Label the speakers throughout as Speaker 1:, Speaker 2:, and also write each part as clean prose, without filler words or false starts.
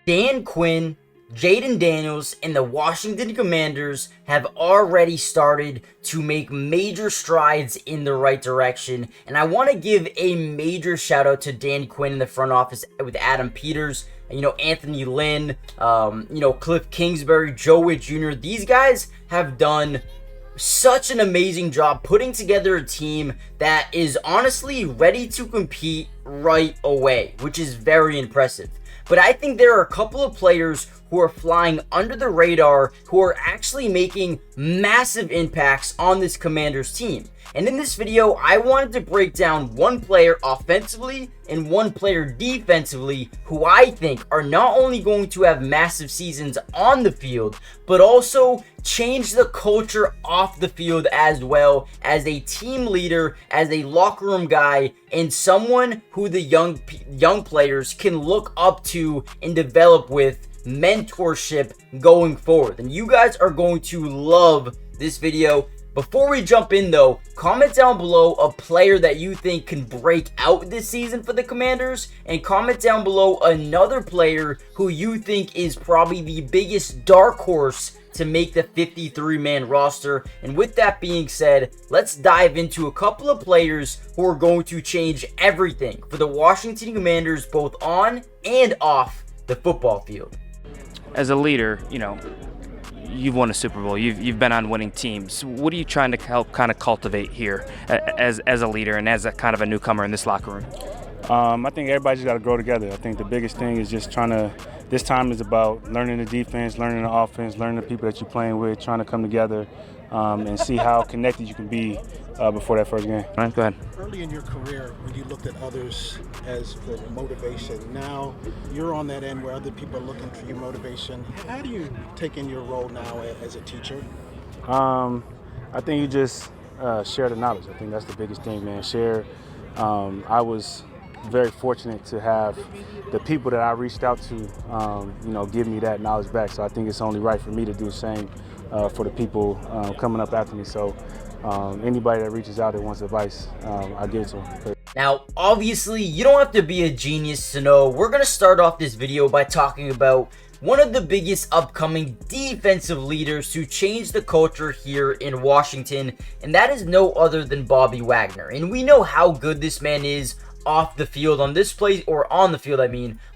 Speaker 1: Dan Quinn, Jaden Daniels, and the Washington Commanders have already started to make major strides in the right direction. And I want to give a major shout out to Dan Quinn in the front office with Adam Peters, Anthony Lynn, Cliff Kingsbury, Joe Witt Jr. These guys have done such an amazing job putting together a team that is honestly ready to compete right away, which is very impressive. But I think there are a couple of players who are flying under the radar who are actually making massive impacts on this Commanders team. And in this video, I wanted to break down one player offensively and one player defensively who I think are not only going to have massive seasons on the field, but also change the culture off the field as well, as a team leader, as a locker room guy, and someone who the young players can look up to and develop with mentorship going forward. And you guys are going to love this video. Before we jump in though, comment down below a player that you think can break out this season for the Commanders, and comment down below another player who you think is probably the biggest dark horse to make the 53-man roster. And with that being said, let's dive into a couple of players who are going to change everything for the Washington Commanders both on and off the football field.
Speaker 2: As a leader, you've won a Super Bowl. You've been on winning teams. What are you trying to help kind of cultivate here as a leader and as a kind of a newcomer in this locker room?
Speaker 3: I think everybody's got to grow together. I think the biggest thing is just this time is about learning the defense, learning the offense, learning the people that you're playing with, trying to come together and see how connected you can be before that first game.
Speaker 2: All right, go ahead.
Speaker 4: Early in your career, when you looked at others as for motivation, now you're on that end where other people are looking for your motivation. How do you take in your role now as a teacher?
Speaker 3: I think you just share the knowledge. I think that's the biggest thing, man. Share. I was very fortunate to have the people that I reached out to, give me that knowledge back. So I think it's only right for me to do the same for the people coming up after me. So anybody that reaches out that wants advice, I give it to them.
Speaker 1: Now, obviously, you don't have to be a genius to know we're going to start off this video by talking about one of the biggest upcoming defensive leaders to change the culture here in Washington, and that is no other than Bobby Wagner. And we know how good this man is off the field on this play, or on the field,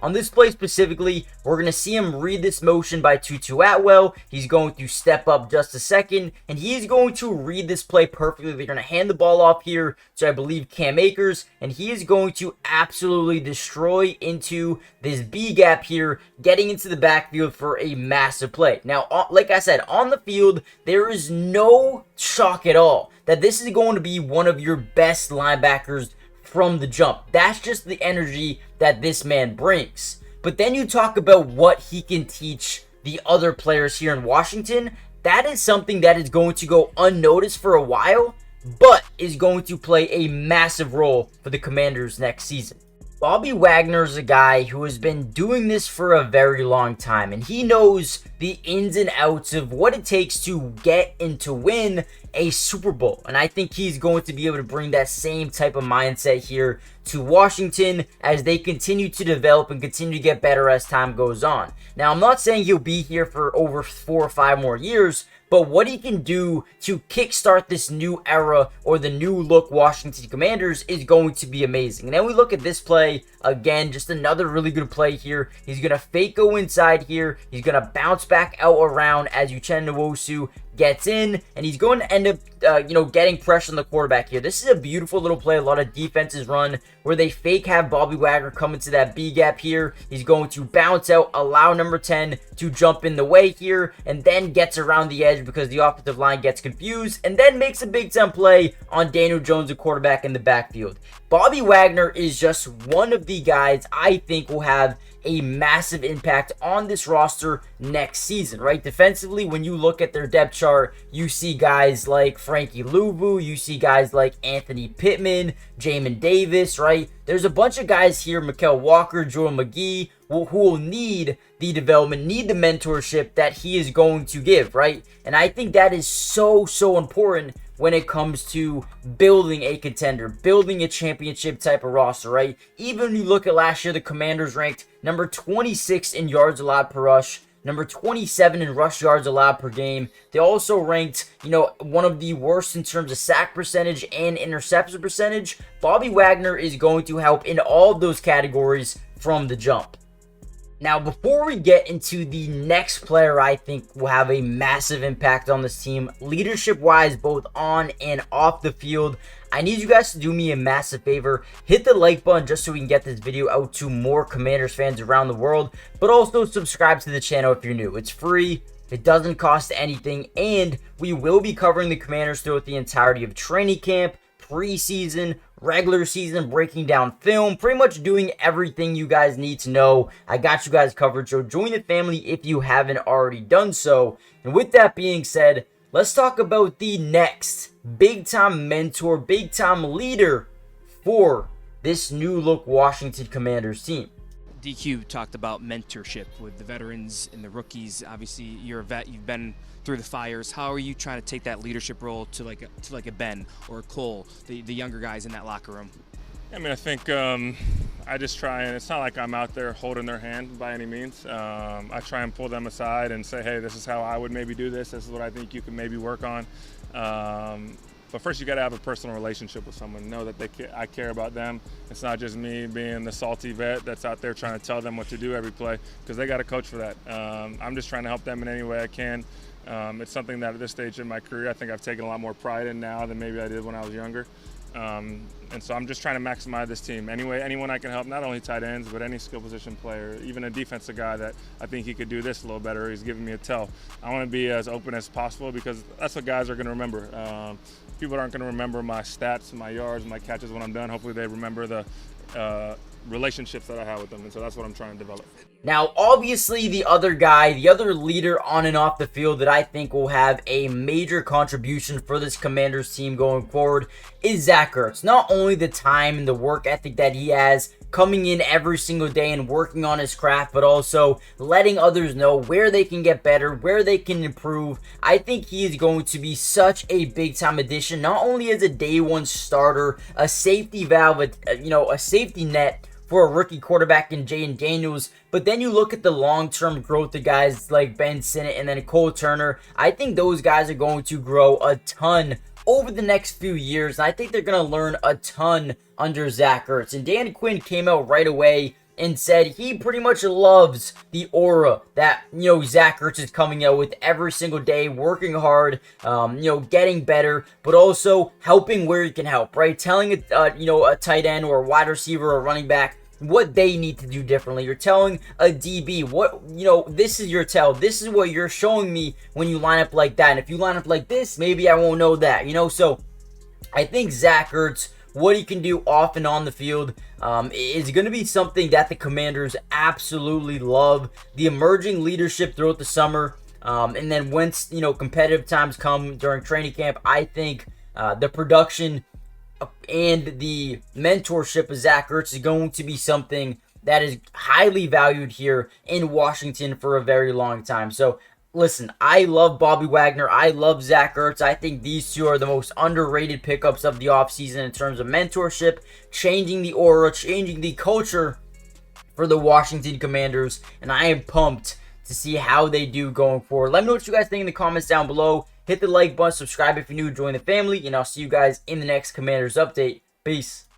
Speaker 1: on this play specifically. We're going to see him read this motion by Tutu Atwell. He's going to step up just a second, and he is going to read this play perfectly. They're going to hand the ball off here to, I believe, Cam Akers, and he is going to absolutely destroy into this B gap here, getting into the backfield for a massive play. Now, like I said, on the field, there is no shock at all that this is going to be one of your best linebackers from the jump. That's just the energy that this man brings. But then you talk about what he can teach the other players here in Washington. That is something that is going to go unnoticed for a while, but is going to play a massive role for the Commanders next season. Bobby Wagner is a guy who has been doing this for a very long time, and he knows the ins and outs of what it takes to get and to win a Super Bowl. And I think he's going to be able to bring that same type of mindset here to Washington as they continue to develop and continue to get better as time goes on. Now, I'm not saying he'll be here for over 4 or 5 more years, but what he can do to kickstart this new era or the new look Washington Commanders is going to be amazing. And then we look at this play again, just another really good play here. He's going to fake go inside here. He's going to bounce back out around as Uchenna Nwosu gets in, and he's going to end up, getting pressure on the quarterback here. This is a beautiful little play. A lot of defenses run where they fake have Bobby Wagner come into that B gap here. He's going to bounce out, allow number 10 to jump in the way here, and then gets around the edge because the offensive line gets confused, and then makes a big time play on Daniel Jones, the quarterback in the backfield. Bobby Wagner is just one of the guys I think will have a massive impact on this roster next season, right? Defensively, when you look at their depth chart, you see guys like Frankie Louvu, you see guys like Anthony Pittman, Jamin Davis, right? There's a bunch of guys here, Mykal Walker, Joel McGee, who will need the development, need the mentorship that he is going to give, right? And I think that is so important when it comes to building a contender, building a championship type of roster, right? Even when you look at last year, the Commanders ranked number 26 in yards allowed per rush, number 27 in rush yards allowed per game. They also ranked, one of the worst in terms of sack percentage and interception percentage. Bobby Wagner is going to help in all of those categories from the jump. Now, before we get into the next player I think will have a massive impact on this team, leadership-wise, both on and off the field, I need you guys to do me a massive favor. Hit the like button just so we can get this video out to more Commanders fans around the world, but also subscribe to the channel if you're new. It's free. It doesn't cost anything, and we will be covering the Commanders throughout the entirety of training camp, preseason, regular season, breaking down film, pretty much doing everything you guys need to know. I got you guys covered, so join the family if you haven't already done so. And with that being said, let's talk about the next big-time mentor, big-time leader for this new-look Washington Commanders team.
Speaker 2: DQ talked about mentorship with the veterans and the rookies. Obviously, you're a vet. You've been through the fires. How are you trying to take that leadership role to like a Ben or a Cole, the younger guys in that locker room?
Speaker 5: I mean, I think I just try, and it's not like I'm out there holding their hand by any means. I try and pull them aside and say, hey, this is how I would maybe do this. This is what I think you could maybe work on. But first, you got to have a personal relationship with someone. Know that I care about them. It's not just me being the salty vet that's out there trying to tell them what to do every play, because they got a coach for that. I'm just trying to help them in any way I can. It's something that at this stage in my career, I think I've taken a lot more pride in now than maybe I did when I was younger. And so I'm just trying to maximize this team. Anyway, anyone I can help, not only tight ends, but any skill position player, even a defensive guy that I think he could do this a little better, he's giving me a tell. I want to be as open as possible, because that's what guys are going to remember. People aren't going to remember my stats, my yards, my catches when I'm done. Hopefully they remember the relationships that I have with them, and so that's what I'm trying to develop.
Speaker 1: Now, obviously, the other guy, the other leader on and off the field that I think will have a major contribution for this Commanders team going forward is Zach Ertz. Not only the time and the work ethic that he has, coming in every single day and working on his craft, but also letting others know where they can get better, where they can improve. I think he is going to be such a big-time addition, not only as a day-one starter, a safety valve, a safety net for a rookie quarterback in Jaden Daniels, but then you look at the long-term growth of guys like Ben Sinnott and then Cole Turner. I think those guys are going to grow a ton over the next few years, and I think they're going to learn a ton under Zach Ertz. And Dan Quinn came out right away and said he pretty much loves the aura that, Zach Ertz is coming out with every single day, working hard, getting better, but also helping where he can help, right? Telling a tight end or a wide receiver or running back what they need to do differently. You're telling a DB this is your tell. This is what you're showing me when you line up like that. And if you line up like this, maybe I won't know that, So I think Zach Ertz, what he can do off and on the field, is going to be something that the Commanders absolutely love. The emerging leadership throughout the summer, and then once, competitive times come during training camp, I think the production and the mentorship of Zach Ertz is going to be something that is highly valued here in Washington for a very long time. So listen, I love Bobby Wagner. I love Zach Ertz. I think these two are the most underrated pickups of the offseason in terms of mentorship, changing the aura, changing the culture for the Washington Commanders. And I am pumped to see how they do going forward. Let me know what you guys think in the comments down below. Hit the like button, subscribe if you're new, join the family, and I'll see you guys in the next Commanders update. Peace.